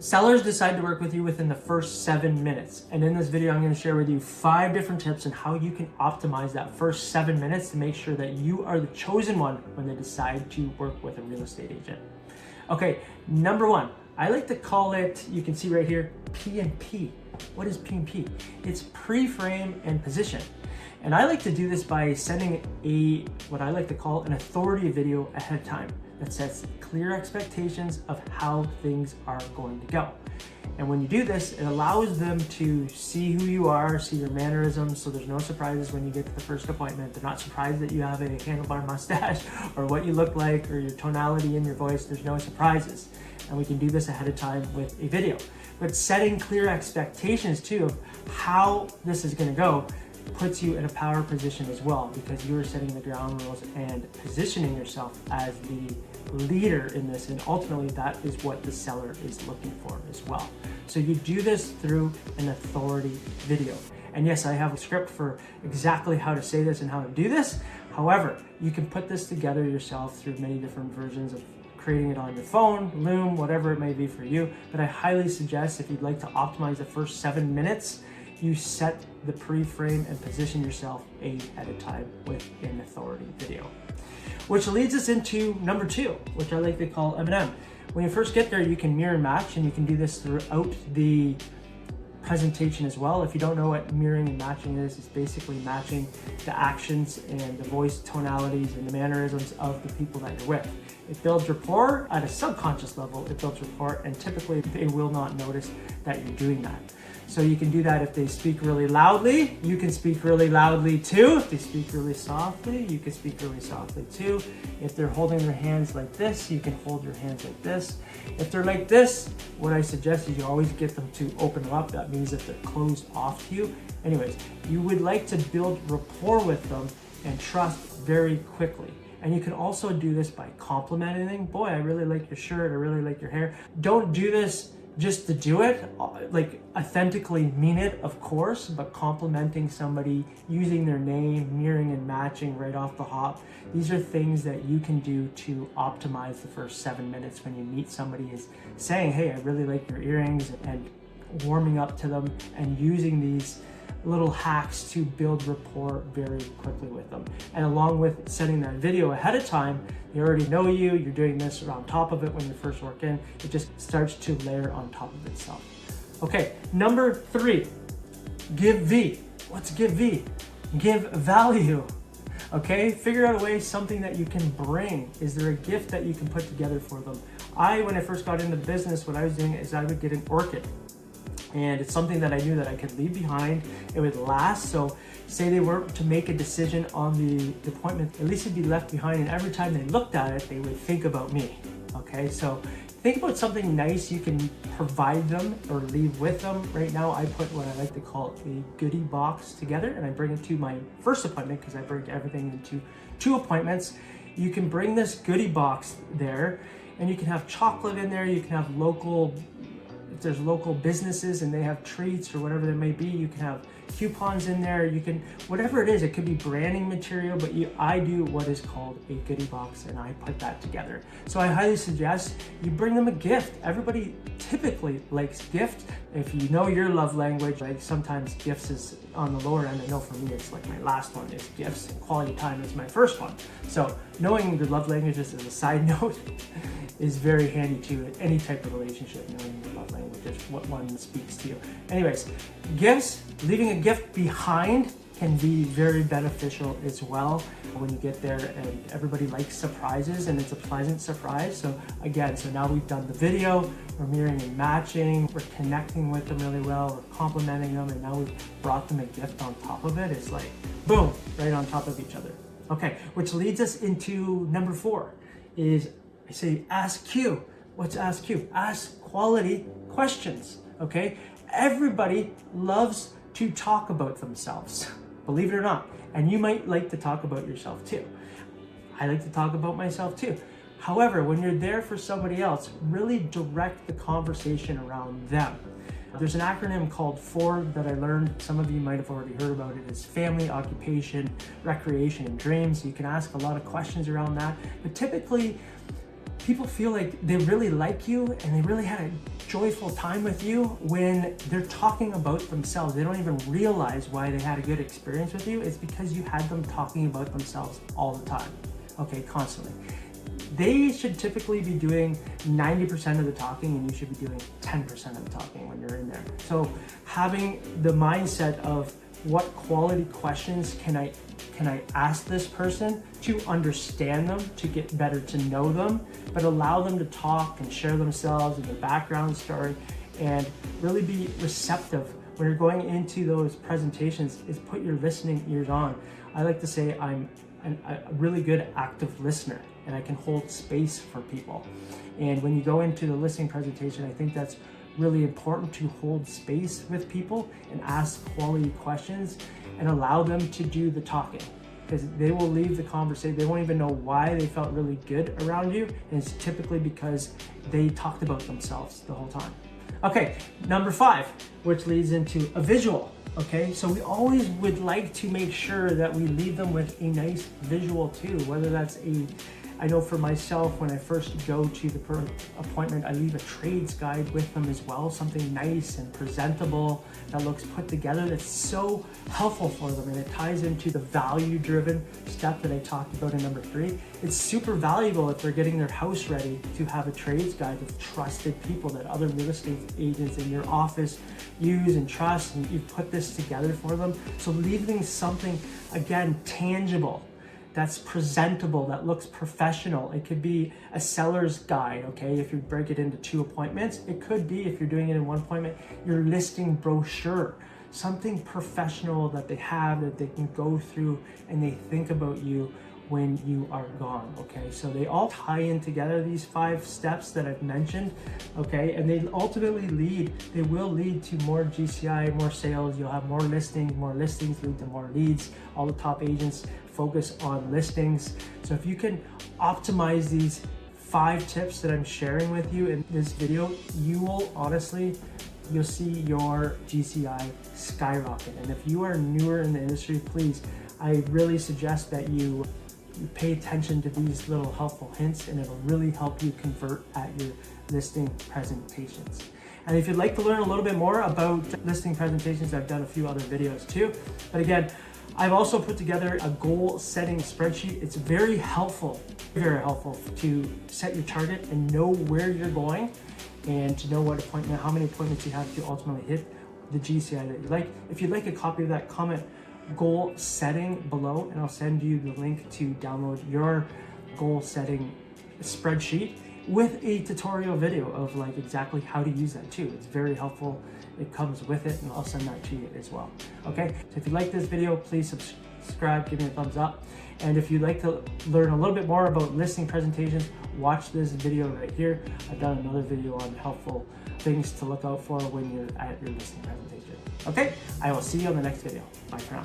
Sellers decide to work with you within the first 7 minutes. And in this video, I'm going to share with you 5 different tips on how you can optimize that first 7 minutes to make sure that you are the chosen one when they decide to work with a real estate agent. Okay, number 1, I like to call it, you can see right here, P&P. What is P&P? It's pre-frame and position. And I like to do this by sending what I like to call an authority video ahead of time that sets clear expectations of how things are going to go. And when you do this, it allows them to see who you are, see your mannerisms, so there's no surprises when you get to the first appointment. They're not surprised that you have a handlebar mustache or what you look like or your tonality in your voice. There's no surprises. And we can do this ahead of time with a video. But setting clear expectations too of how this is gonna go puts you in a power position as well, because you are setting the ground rules and positioning yourself as the leader in this, and ultimately that is what the seller is looking for as well. So you do this through an authority video. And yes, I have a script for exactly how to say this and how to do this. However, you can put this together yourself through many different versions of creating it on your phone, Loom, whatever it may be for you. But I highly suggest, if you'd like to optimize the first 7 minutes, you set the pre-frame and position yourself ahead of time with an authority video. Which leads us into number 2, which I like to call M&M. When you first get there, you can mirror and match, and you can do this throughout the presentation as well. If you don't know what mirroring and matching is, it's basically matching the actions and the voice tonalities and the mannerisms of the people that you're with. It builds rapport at a subconscious level. It builds rapport, and typically they will not notice that you're doing that. So you can do that if they speak really loudly, you can speak really loudly too. If they speak really softly, you can speak really softly too. If they're holding their hands like this, you can hold your hands like this. If they're like this, what I suggest is you always get them to open them up. That means that they're closed off to you. Anyways, you would like to build rapport with them and trust very quickly. And you can also do this by complimenting. Boy, I really like your shirt, I really like your hair. Don't do this just to do it, like authentically mean it, of course, but complimenting somebody, using their name, mirroring and matching right off the hop. These are things that you can do to optimize the first 7 minutes when you meet somebody, is saying, hey, I really like your earrings, and warming up to them and using these little hacks to build rapport very quickly with them. And along with setting that video ahead of time, they already know you, you're doing this on top of it when you first work in, it just starts to layer on top of itself. Okay, number 3, give V. What's give V? Give value. Okay, figure out a way, something that you can bring. Is there a gift that you can put together for them? When I first got into business, what I was doing is I would get an orchid. And it's something that I knew that I could leave behind. It would last. So say they were to make a decision on the appointment, at least it'd be left behind. And every time they looked at it, they would think about me. Okay, so think about something nice you can provide them or leave with them. Right now, I put what I like to call a goodie box together, and I bring it to my first appointment because I bring everything into 2 appointments. You can bring this goodie box there, and you can have chocolate in there. You can have local, if there's local businesses and they have treats or whatever there may be, you can have coupons in there. You can, whatever it is, it could be branding material, but I do what is called a goodie box, and I put that together. So I highly suggest you bring them a gift. Everybody typically likes gifts. If you know your love language, like sometimes gifts is on the lower end. I know for me, it's like my last one is gifts, and quality time is my first one. So knowing your love languages as a side note is very handy to any type of relationship, knowing your love language is what one speaks to you. Anyways, gifts, leaving a gift behind can be very beneficial as well when you get there, and everybody likes surprises, and it's a pleasant surprise. So again, so now we've done the video, we're mirroring and matching, we're connecting with them really well, we're complimenting them, and now we've brought them a gift on top of it. It's like, boom, right on top of each other. Okay, which leads us into number 4 is, I say ask Q. What's ask Q? Ask quality questions, okay? Everybody loves to talk about themselves, believe it or not. And you might like to talk about yourself too. I like to talk about myself too. However, when you're there for somebody else, really direct the conversation around them. There's an acronym called FOR that I learned. Some of you might have already heard about it. It's family, occupation, recreation, and dreams. You can ask a lot of questions around that. But typically, people feel like they really like you and they really had a joyful time with you when they're talking about themselves. They don't even realize why they had a good experience with you. It's because you had them talking about themselves all the time, okay, constantly. They should typically be doing 90% of the talking, and you should be doing 10% of the talking when you're in there. So having the mindset of what quality questions can I ask this person to understand them, to get better to know them, but allow them to talk and share themselves and their background story, and really be receptive when you're going into those presentations. Is put your listening ears on. I like to say I'm a really good active listener, and I can hold space for people. And when you go into the listening presentation, I think that's really important, to hold space with people and ask quality questions and allow them to do the talking, because they will leave the conversation. They won't even know why they felt really good around you, and it's typically because they talked about themselves the whole time. Okay, number 5, which leads into a visual. Okay, so we always would like to make sure that we leave them with a nice visual too, whether that's I know for myself, when I first go to the appointment, I leave a trades guide with them as well, something nice and presentable that looks put together, that's so helpful for them, and it ties into the value-driven step that I talked about in number 3. It's super valuable if they're getting their house ready to have a trades guide with trusted people that other real estate agents in your office use and trust, and you've put this together for them. So leaving something, again, tangible, that's presentable, that looks professional. It could be a seller's guide, okay? If you break it into 2 appointments, it could be, if you're doing it in 1 appointment, your listing brochure, something professional that they have that they can go through and they think about you when you are gone, okay? So they all tie in together, these 5 steps that I've mentioned, okay? And they ultimately they will lead to more GCI, more sales. You'll have more listings lead to more leads. All the top agents focus on listings. So if you can optimize these 5 tips that I'm sharing with you in this video, you will honestly, you'll see your GCI skyrocket. And if you are newer in the industry, please, I really suggest that you pay attention to these little helpful hints, and it'll really help you convert at your listing presentations. And if you'd like to learn a little bit more about listing presentations, I've done a few other videos too. But again, I've also put together a goal setting spreadsheet. It's very helpful to set your target and know where you're going, and to know how many appointments you have to ultimately hit the GCI that you like. If you'd like a copy of that, comment goal setting below, and I'll send you the link to download your goal setting spreadsheet with a tutorial video of like exactly how to use that too. It's very helpful. It comes with it, and I'll send that to you as well. Okay, so if you like this video, please subscribe, give me a thumbs up. And if you'd like to learn a little bit more about listing presentations, watch this video right here. I've done another video on helpful things to look out for when you're at your listing presentation. Okay, I will see you on the next video. Bye for now.